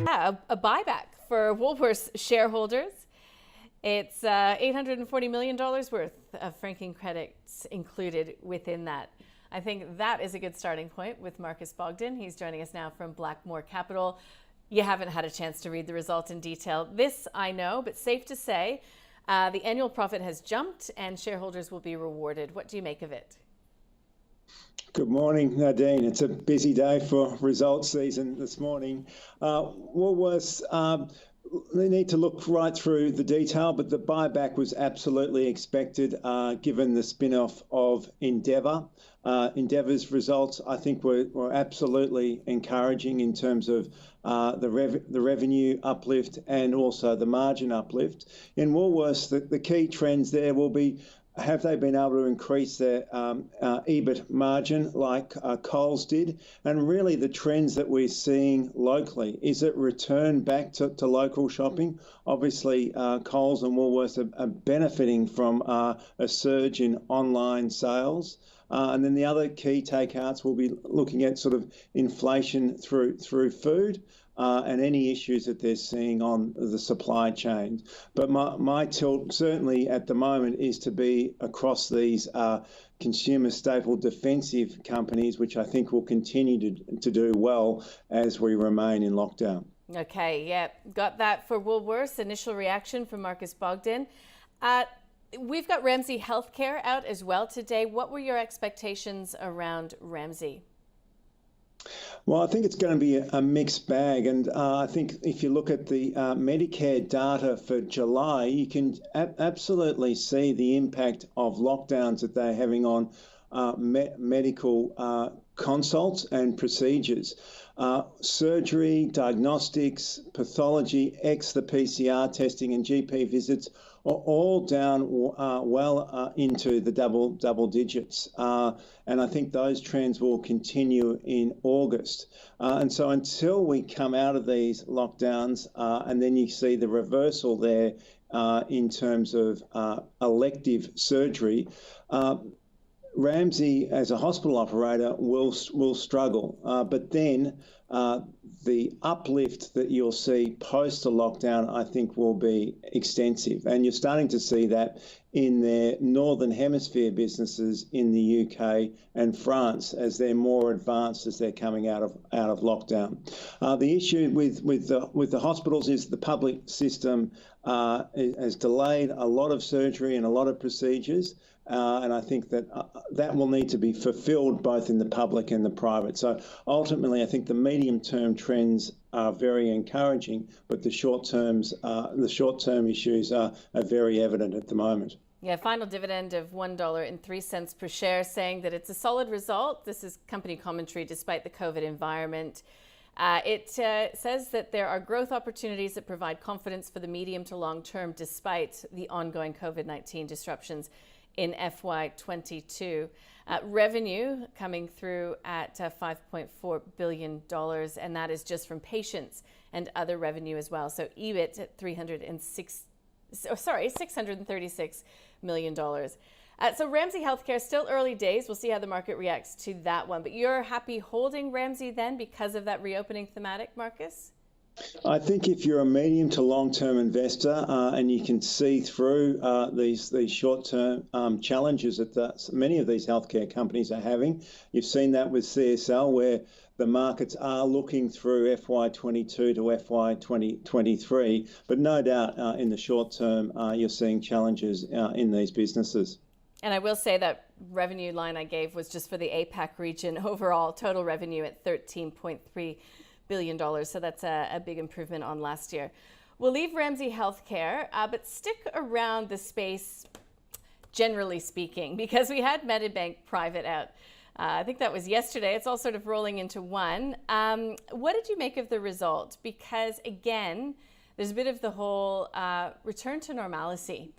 A buyback for Woolworths shareholders. It's $840 million worth of franking credits included within that. I think that is a good starting point with Marcus Bogdan. He's joining us now from Blackmore Capital. You haven't had a chance to read the result in detail. This I know, but safe to say, the annual profit has jumped and shareholders will be rewarded. What do you make of it? Good morning, Nadine. It's a busy day for results season this morning. Woolworths, they need to look right through the detail, but the buyback was absolutely expected given the spin-off of Endeavour. Endeavour's results, I think, were absolutely encouraging in terms of the revenue uplift and also the margin uplift. In Woolworths, the key trends there will be, have they been able to increase their EBIT margin like Coles did? And really the trends that we're seeing locally, is it return back to local shopping? Obviously, Coles and Woolworths are benefiting from a surge in online sales. And then the other key takeouts will be looking at sort of inflation through food and any issues that they're seeing on the supply chain. But my tilt certainly at the moment is to be across these consumer staple defensive companies, which I think will continue to do well as we remain in lockdown. Okay, yeah, got that for Woolworths. Initial reaction from Marcus Bogdan. We've got Ramsay Healthcare out as well today. What were your expectations around Ramsay? Well, I think it's going to be a mixed bag. And I think if you look at the Medicare data for July, you can absolutely see the impact of lockdowns that they're having on medical consults and procedures. Surgery, diagnostics, pathology, the PCR testing and GP visits are all down well into the double digits. And I think those trends will continue in August. And so until we come out of these lockdowns and then you see the reversal there in terms of elective surgery, Ramsay, as a hospital operator, will struggle. But then the uplift that you'll see post the lockdown, I think, will be extensive. And you're starting to see that in their Northern Hemisphere businesses in the UK and France as they're more advanced as they're coming out of lockdown. The issue with the hospitals is the public system has delayed a lot of surgery and a lot of procedures. And I think that that will need to be fulfilled both in the public and the private. So ultimately, I think the medium-term trends are very encouraging, but the short-term issues are very evident at the moment. Yeah, final dividend of $1.03 per share, saying that it's a solid result. This is company commentary despite the COVID environment. It says that there are growth opportunities that provide confidence for the medium to long term despite the ongoing COVID-19 disruptions in FY22. Revenue coming through at $5.4 billion, and that is just from patients and other revenue as well. So EBIT at $636 million. So Ramsay Healthcare, still early days. We'll see how the market reacts to that one. But you're happy holding Ramsay then because of that reopening thematic, Marcus? I think if you're a medium to long-term investor and you can see through these short-term challenges that many of these healthcare companies are having, you've seen that with CSL where the markets are looking through FY22 to FY23, but no doubt in the short term you're seeing challenges in these businesses. And I will say that revenue line I gave was just for the APAC region overall, total revenue at $13.3 billion. So that's a big improvement on last year. We'll leave Ramsay Healthcare, but stick around the space, generally speaking, because we had Medibank Private out. I think that was yesterday. It's all sort of rolling into one. What did you make of the result? Because again, there's a bit of the whole return to normalcy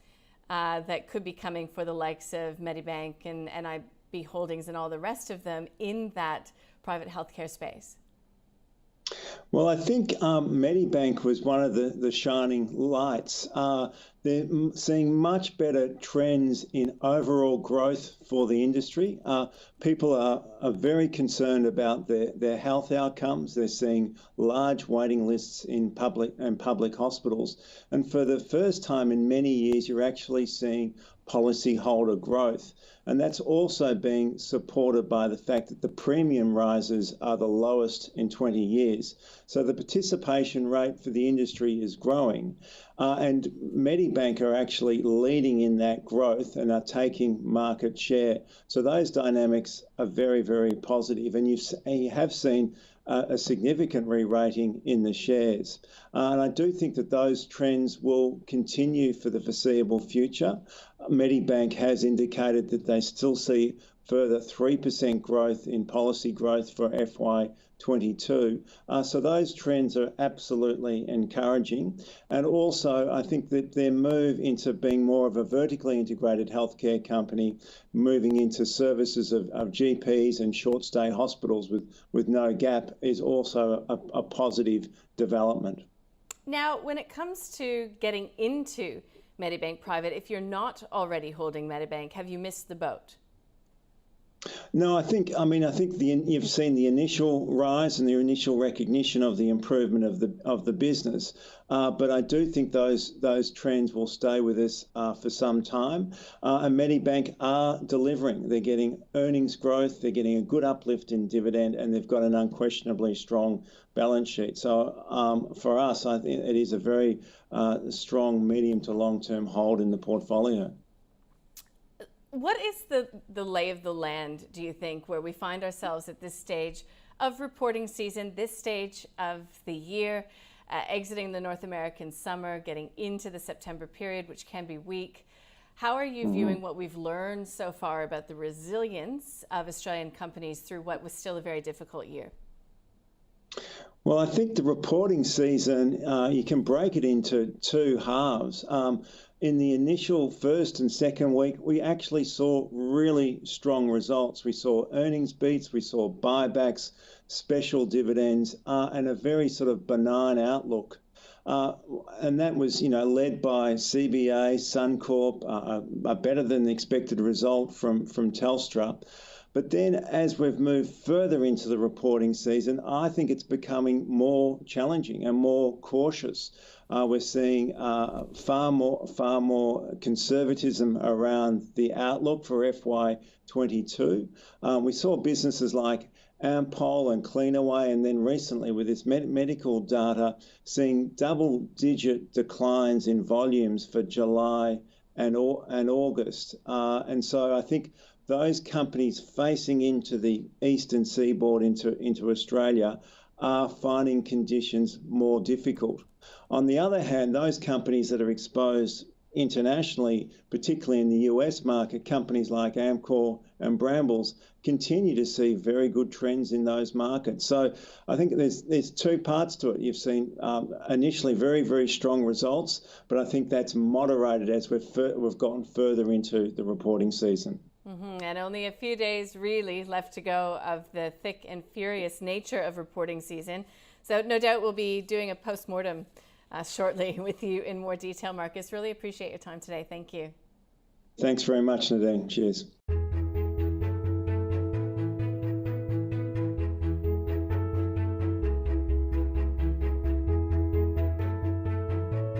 that could be coming for the likes of Medibank and NIB Holdings and all the rest of them in that private healthcare space. Well, I think Medibank was one of the shining lights. They're seeing much better trends in overall growth for the industry. People are very concerned about their health outcomes. They're seeing large waiting lists in public hospitals. And for the first time in many years, you're actually seeing policyholder growth. And that's also being supported by the fact that the premium rises are the lowest in 20 years. So the participation rate for the industry is growing. And Medibank are actually leading in that growth and are taking market share. So those dynamics are very, very positive. And you have seen a significant re-rating in the shares. And I do think that those trends will continue for the foreseeable future. Medibank has indicated that they still see further 3% growth in policy growth for FY22. So those trends are absolutely encouraging. And also, I think that their move into being more of a vertically integrated healthcare company, moving into services of GPs and short stay hospitals with no gap, is also a positive development. Now, when it comes to getting into Medibank Private, if you're not already holding Medibank, have you missed the boat? No, I think you've seen the initial rise and the initial recognition of the improvement of the business, but I do think those trends will stay with us for some time. And Medibank are delivering. They're getting earnings growth, they're getting a good uplift in dividend, and they've got an unquestionably strong balance sheet. So for us, I think it is a very strong medium to long-term hold in the portfolio. What is the lay of the land, do you think, where we find ourselves at this stage of reporting season, this stage of the year, exiting the North American summer, getting into the September period, which can be weak? How are you viewing what we've learned so far about the resilience of Australian companies through what was still a very difficult year? Well, I think the reporting season, you can break it into two halves. In the initial first and second week, we actually saw really strong results. We saw earnings beats, we saw buybacks, special dividends, and a very sort of benign outlook. And that was, led by CBA, Suncorp, a better than expected result from Telstra. But then as we've moved further into the reporting season, I think it's becoming more challenging and more cautious. We're seeing far more conservatism around the outlook for FY22. We saw businesses like Ampol and Cleanaway, and then recently with this medical data, seeing double-digit declines in volumes for July and August. And so I think those companies facing into the eastern seaboard into Australia are finding conditions more difficult. On the other hand, those companies that are exposed internationally, particularly in the US market, companies like Amcor and Brambles, continue to see very good trends in those markets. So I think there's two parts to it. You've seen initially very, very strong results, but I think that's moderated as we've gotten further into the reporting season. And only a few days really left to go of the thick and furious nature of reporting season. So no doubt we'll be doing a post-mortem shortly with you in more detail, Marcus. Really appreciate your time today. Thank you. Thanks very much, Nadine. Cheers.